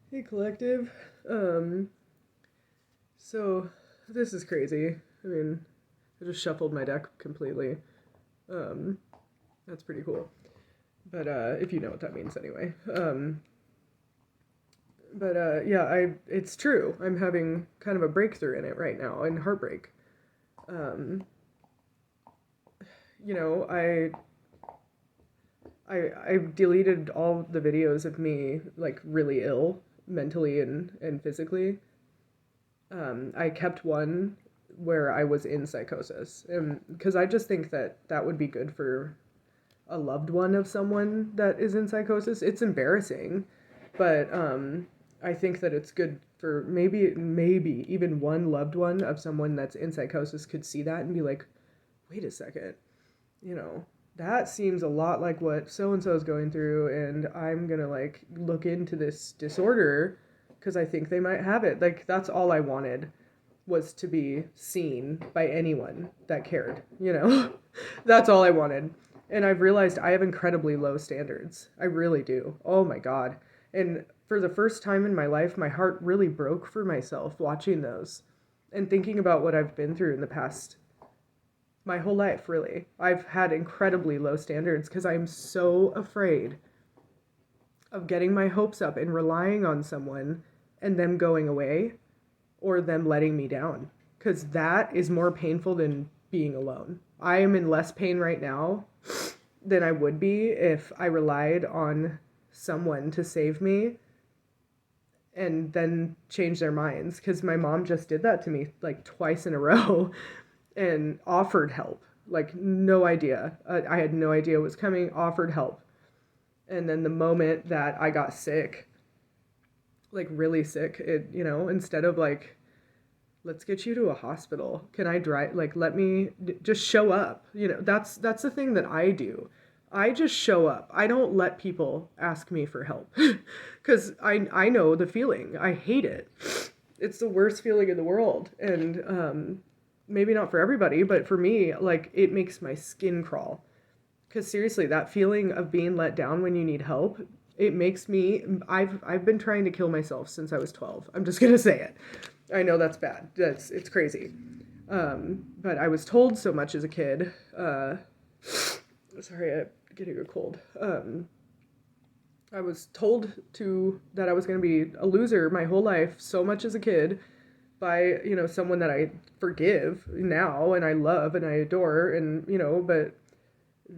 Hey, collective. So this is crazy. I mean, I just shuffled my deck completely. Um, that's pretty cool. But if you know what that means anyway. But yeah, it's true. I'm having kind of a breakthrough in it right now, in heartbreak. Um, you know, I've deleted all the videos of me like really ill mentally and physically. I kept one where I was in psychosis, and because I just think that that would be good for a loved one of someone that is in psychosis. It's embarrassing, but I think that it's good for maybe even one loved one of someone that's in psychosis could see that and be like, wait a second, you know, that seems a lot like what so and so is going through, and I'm gonna like look into this disorder because I think they might have it. Like, that's all I wanted was to be seen by anyone that cared, you know? That's all I wanted. And I've realized I have incredibly low standards. I really do. Oh my God. And for the first time in my life, my heart really broke for myself watching those and thinking about what I've been through in the past, my whole life, really. I've had incredibly low standards because I'm so afraid of getting my hopes up and relying on someone and them going away or them letting me down, because that is more painful than being alone. I am in less pain right now than I would be if I relied on someone to save me and then change their minds, because my mom just did that to me like twice in a row and offered help. Like, no idea. I had no idea what was coming, offered help. And then the moment that I got sick, like really sick, instead of like, let's get you to a hospital. Can I drive? Like, let me just show up. That's the thing that I do. I just show up. I don't let people ask me for help because I know the feeling. I hate it. It's the worst feeling in the world, and maybe not for everybody, but for me, like, it makes my skin crawl. Because seriously, that feeling of being let down when you need help, it makes me. I've been trying to kill myself since I was 12. I'm just gonna say it. I know that's bad. It's crazy. But I was told so much as a kid. Sorry, I'm getting a cold. I was told that I was going to be a loser my whole life so much as a kid by, someone that I forgive now and I love and I adore, and but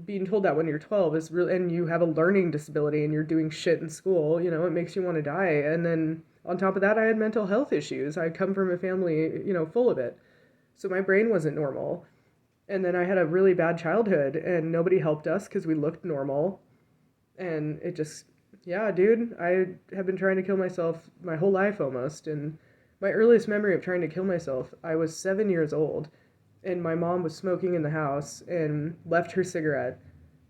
being told that when you're 12 is really, and you have a learning disability and you're doing shit in school, it makes you want to die. And then on top of that, I had mental health issues. I come from a family, full of it. So my brain wasn't normal. And then I had a really bad childhood and nobody helped us because we looked normal. And it just, yeah, dude, I have been trying to kill myself my whole life almost. And my earliest memory of trying to kill myself, I was 7 years old and my mom was smoking in the house and left her cigarette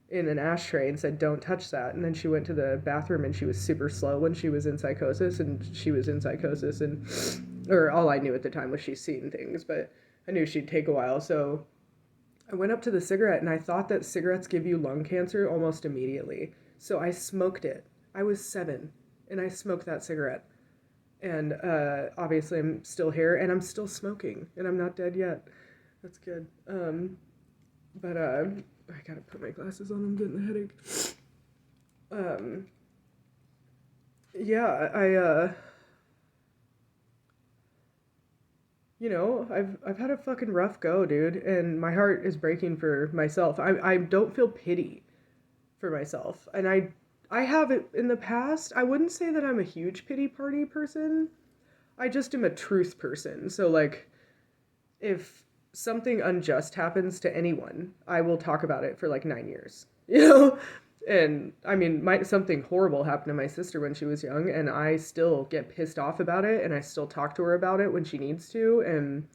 in an ashtray and said, "Don't touch that." And then she went to the bathroom and she was super slow when she was in psychosis, and she was in psychosis, and or all I knew at the time was she's seen things, but I knew she'd take a while. So I went up to the cigarette and I thought that cigarettes give you lung cancer almost immediately. So I smoked it. I was 7 and I smoked that cigarette. And obviously I'm still here and I'm still smoking and I'm not dead yet. That's good. But I gotta put my glasses on. I'm getting a headache. Um, yeah, I've had a fucking rough go, dude, and my heart is breaking for myself. I don't feel pity for myself, and I have it in the past. I wouldn't say that I'm a huge pity party person. I just am a truth person. So like, if something unjust happens to anyone, I will talk about it for like 9 years. You know? And I mean, something horrible happened to my sister when she was young, and I still get pissed off about it, and I still talk to her about it when she needs to, and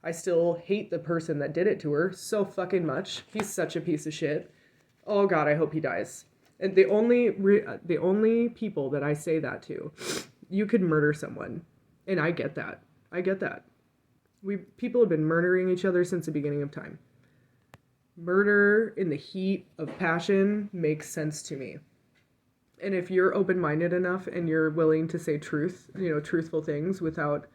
I still hate the person that did it to her so fucking much. He's such a piece of shit. Oh God, I hope he dies. And the only people that I say that to, you could murder someone, and I get that. I get that. People have been murdering each other since the beginning of time. Murder in the heat of passion makes sense to me. And if you're open-minded enough and you're willing to say truth, truthful things without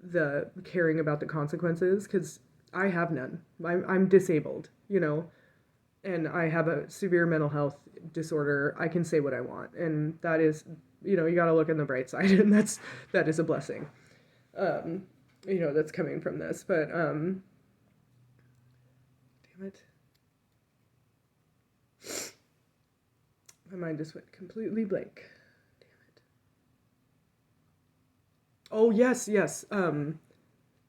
the caring about the consequences, because I have none. I'm disabled, and I have a severe mental health disorder. I can say what I want, and that is, you got to look on the bright side, and that is a blessing. That's coming from this, but damn it. My mind just went completely blank. Damn it. Oh, yes.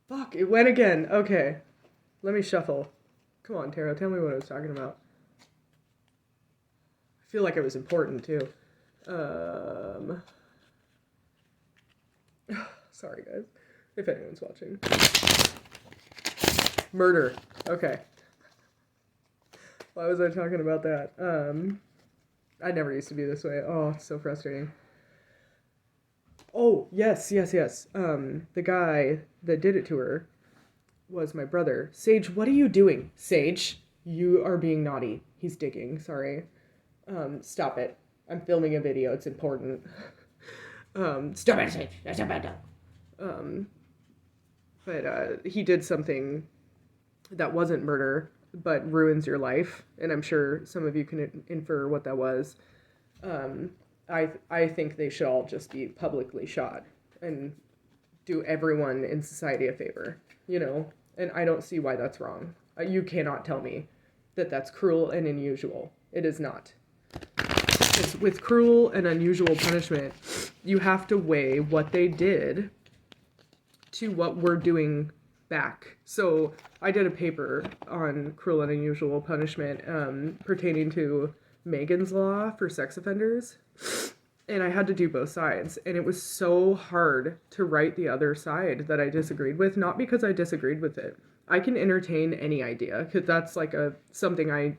Fuck, it went again. Okay. Let me shuffle. Come on, Tara, tell me what I was talking about. I feel like it was important, too. Sorry, guys. If anyone's watching. Murder. Okay. Why was I talking about that? I never used to be this way. Oh, it's so frustrating. Oh, yes. The guy that did it to her was my brother. Sage, what are you doing? Sage, you are being naughty. He's digging. Sorry. Stop it. I'm filming a video. It's important. Stop it, Sage. That's a bad dog. But he did something that wasn't murder, but ruins your life. And I'm sure some of you can infer what that was. I think they should all just be publicly shot and do everyone in society a favor, and I don't see why that's wrong. You cannot tell me that that's cruel and unusual. It is not. Because with cruel and unusual punishment, you have to weigh what they did to what we're doing back. So I did a paper on cruel and unusual punishment pertaining to Megan's Law for sex offenders. And I had to do both sides. And it was so hard to write the other side that I disagreed with, not because I disagreed with it. I can entertain any idea, because that's like something I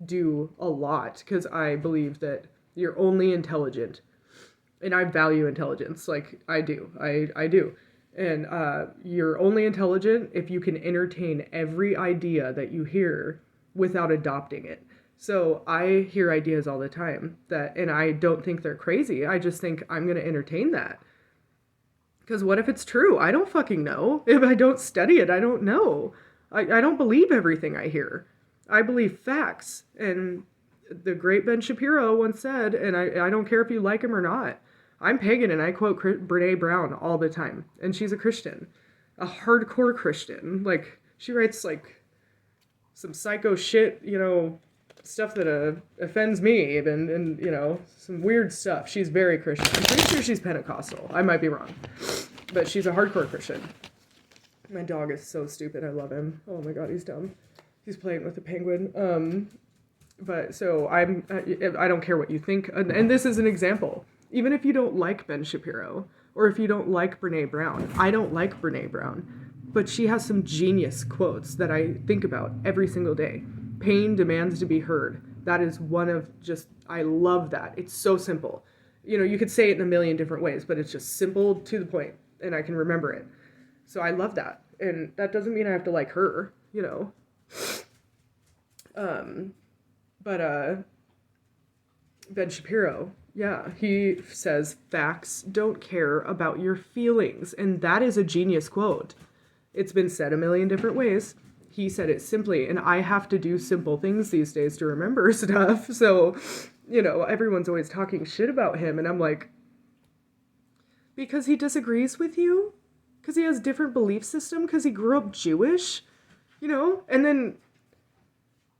do a lot, because I believe that you're only intelligent. And I value intelligence, like I do. I do. And you're only intelligent if you can entertain every idea that you hear without adopting it. So I hear ideas all the time and I don't think they're crazy. I just think I'm going to entertain that. Because what if it's true? I don't fucking know. If I don't study it, I don't know. I don't believe everything I hear. I believe facts. And the great Ben Shapiro once said, and I don't care if you like him or not, I'm pagan and I quote Brene Brown all the time. And she's a Christian. A hardcore Christian. Like, she writes, like, some psycho shit, stuff that offends me even, and some weird stuff. She's very Christian. I'm pretty sure she's Pentecostal. I might be wrong, but she's a hardcore Christian. My dog is so stupid. I love him. Oh my god, he's dumb. He's playing with a penguin. But so I don't care what you think, and this is an example. Even if you don't like Ben Shapiro, or if you don't like Brene Brown, I don't like Brene Brown, but she has some genius quotes that I think about every single day. Pain demands to be heard. That is one of I love that. It's so simple. You could say it in a million different ways, but it's just simple to the point, and I can remember it. So I love that. And that doesn't mean I have to like her, But Ben Shapiro, yeah, he says facts don't care about your feelings. And that is a genius quote. It's been said a million different ways. He said it simply, and I have to do simple things these days to remember stuff. So, everyone's always talking shit about him, and I'm like, because he disagrees with you? Because he has different belief system? Because he grew up Jewish? And then,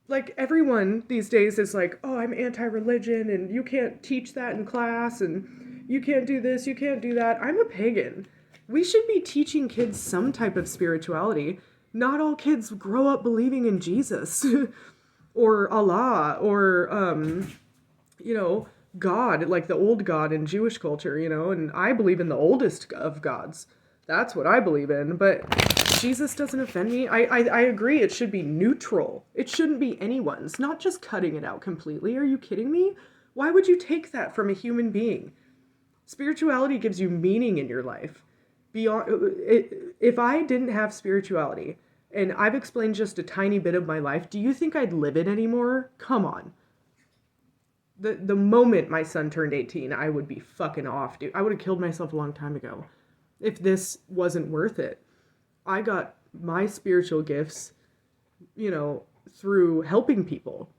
like, everyone these days is like, oh, I'm anti-religion, and you can't teach that in class, and you can't do this, you can't do that. I'm a pagan. We should be teaching kids some type of spirituality. Not all kids grow up believing in Jesus or Allah or, God, like the old God in Jewish culture, and I believe in the oldest of gods. That's what I believe in. But Jesus doesn't offend me. I agree. It should be neutral. It shouldn't be anyone's, not just cutting it out completely. Are you kidding me? Why would you take that from a human being? Spirituality gives you meaning in your life. If I didn't have spirituality, and I've explained just a tiny bit of my life, do you think I'd live it anymore? Come on. the moment my son turned 18, I would be fucking off, dude. I would have killed myself a long time ago if this wasn't worth it. I got my spiritual gifts, through helping people.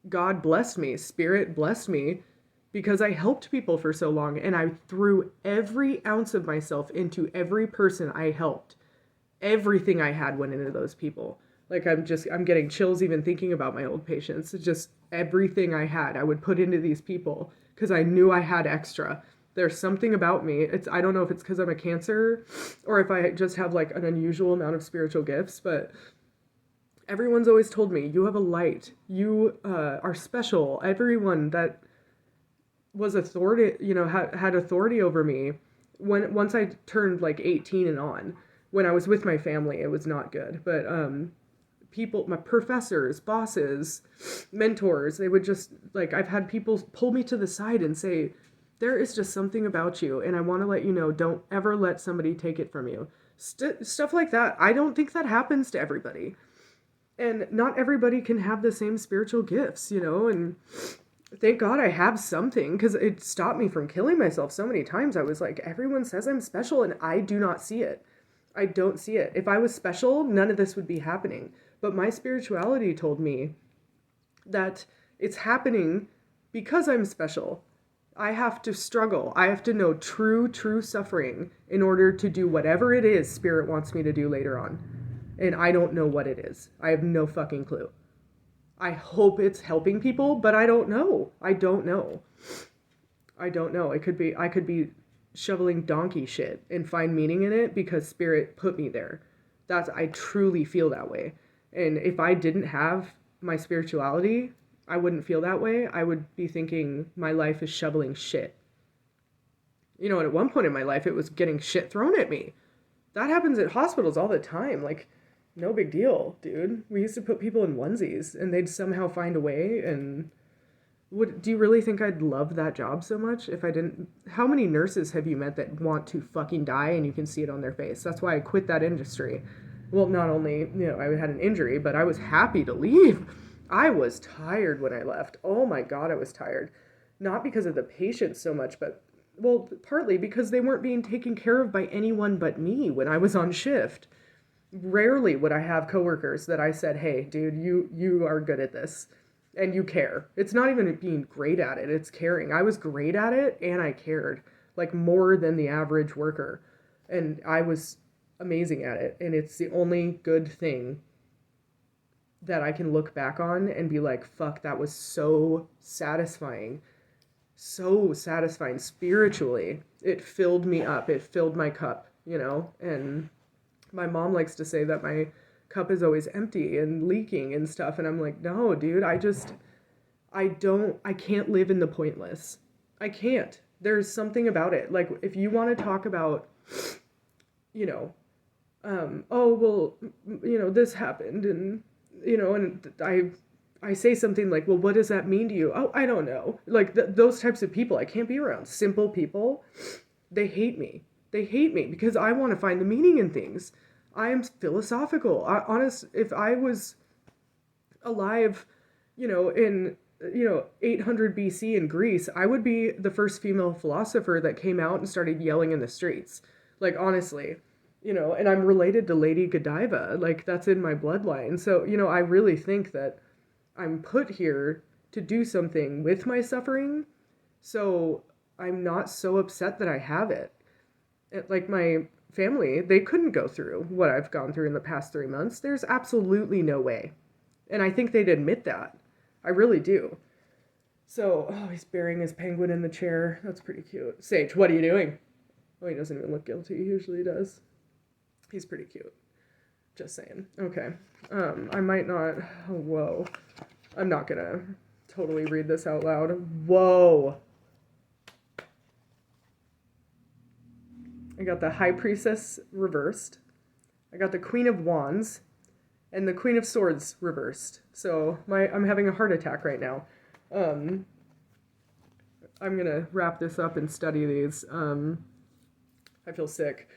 God blessed me, Spirit blessed me because I helped people for so long, and I threw every ounce of myself into every person I helped. Everything I had went into those people. Like I'm getting chills even thinking about my old patients. It's just everything I had, I would put into these people because I knew I had extra. There's something about me. I don't know if it's because I'm a Cancer or if I just have like an unusual amount of spiritual gifts, but everyone's always told me, you have a light. You are special. Everyone that was authority, had authority over me once I turned like 18 and on. When I was with my family, it was not good. But people, my professors, bosses, mentors, they would just, like, I've had people pull me to the side and say, there is just something about you, and I want to let you know, don't ever let somebody take it from you. Stuff like that. I don't think that happens to everybody. And not everybody can have the same spiritual gifts, and thank God I have something, because it stopped me from killing myself so many times. I was like, everyone says I'm special, and I do not see it. I don't see it. If I was special, none of this would be happening. But my spirituality told me that it's happening because I'm special. I have to struggle. I have to know true suffering in order to do whatever it is Spirit wants me to do later on. And I don't know what it is. I have no fucking clue. I hope it's helping people, but I don't know. I don't know. I could be shoveling donkey shit and find meaning in it because Spirit put me there. I truly feel that way. And if I didn't have my spirituality, I wouldn't feel that way. I would be thinking my life is shoveling shit. And at one point in my life, it was getting shit thrown at me. That happens at hospitals all the time. Like, no big deal, dude. We used to put people in onesies and they'd somehow find a way. And do you really think I'd love that job so much if I didn't? How many nurses have you met that want to fucking die and you can see it on their face? That's why I quit that industry. Well, not only, I had an injury, but I was happy to leave. I was tired when I left. Oh my God, I was tired. Not because of the patients so much, but, well, partly because they weren't being taken care of by anyone but me when I was on shift. Rarely would I have coworkers that I said, hey, dude, you are good at this and you care. It's not even being great at it, it's caring. I was great at it and I cared, like more than the average worker. And I was amazing at it. And it's the only good thing that I can look back on and be like, fuck, that was so satisfying. So satisfying spiritually. It filled me up. It filled my cup, and my mom likes to say that my cup is always empty and leaking and stuff. And I'm like, no, dude, I can't live in the pointless. I can't. There's something about it. Like, if you want to talk about, this happened and, and I say something like, well, what does that mean to you? Oh, I don't know. Like those types of people I can't be around. Simple people, they hate me. They hate me because I want to find the meaning in things. I am philosophical. If I was alive, in 800 BC in Greece, I would be the first female philosopher that came out and started yelling in the streets. Like, honestly, and I'm related to Lady Godiva. Like, that's in my bloodline. So, I really think that I'm put here to do something with my suffering. So I'm not so upset that I have it. Like, my family, they couldn't go through what I've gone through in the past 3 months. There's absolutely no way. And I think they'd admit that. I really do. So, he's burying his penguin in the chair. That's pretty cute. Sage, what are you doing? Oh, he doesn't even look guilty. He usually does. He's pretty cute. Just saying. Okay. I might not... Oh, whoa. I'm not gonna totally read this out loud. Whoa. I got the High Priestess reversed. I got the Queen of Wands. And the Queen of Swords reversed. So I'm having a heart attack right now. I'm gonna wrap this up and study these. I feel sick.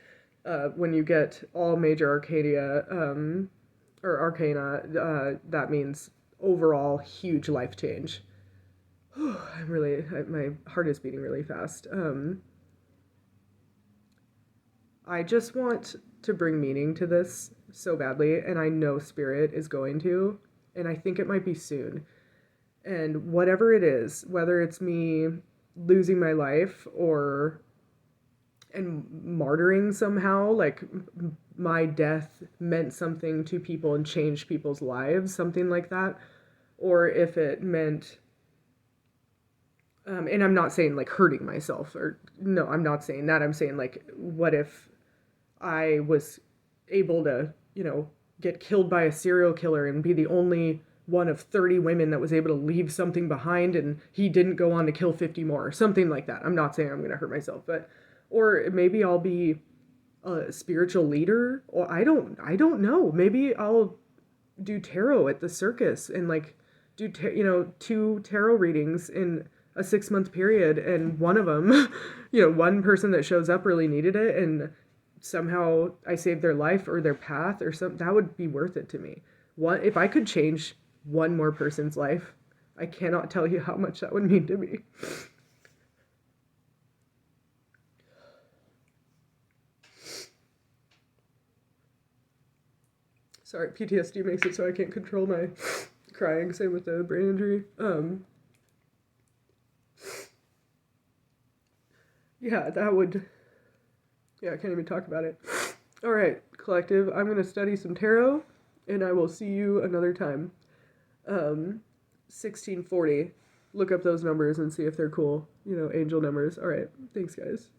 When you get all major arcana, that means overall huge life change. My heart is beating really fast. I just want to bring meaning to this so badly, and I know Spirit is going to, and I think it might be soon. And whatever it is, whether it's me losing my life or and martyring somehow, like my death meant something to people and changed people's lives, something like that, or if it meant and I'm not saying like hurting myself or no, I'm not saying that. I'm saying like, what if I was able to, get killed by a serial killer and be the only one of 30 women that was able to leave something behind and he didn't go on to kill 50 more or something like that. I'm not saying I'm going to hurt myself, but or maybe I'll be a spiritual leader or I don't know. Maybe I'll do tarot at the circus and like do 2 tarot readings in a 6-month period, and one of them one person that shows up really needed it, and somehow I saved their life or their path or something. That would be worth it to me. What if I could change one more person's life? I cannot tell you how much that would mean to me. Sorry, PTSD makes it so I can't control my crying. Same with the brain injury. Yeah, that would. Yeah, I can't even talk about it. All right, collective. I'm gonna study some tarot, and I will see you another time. 1640. Look up those numbers and see if they're cool. Angel numbers. All right. Thanks, guys.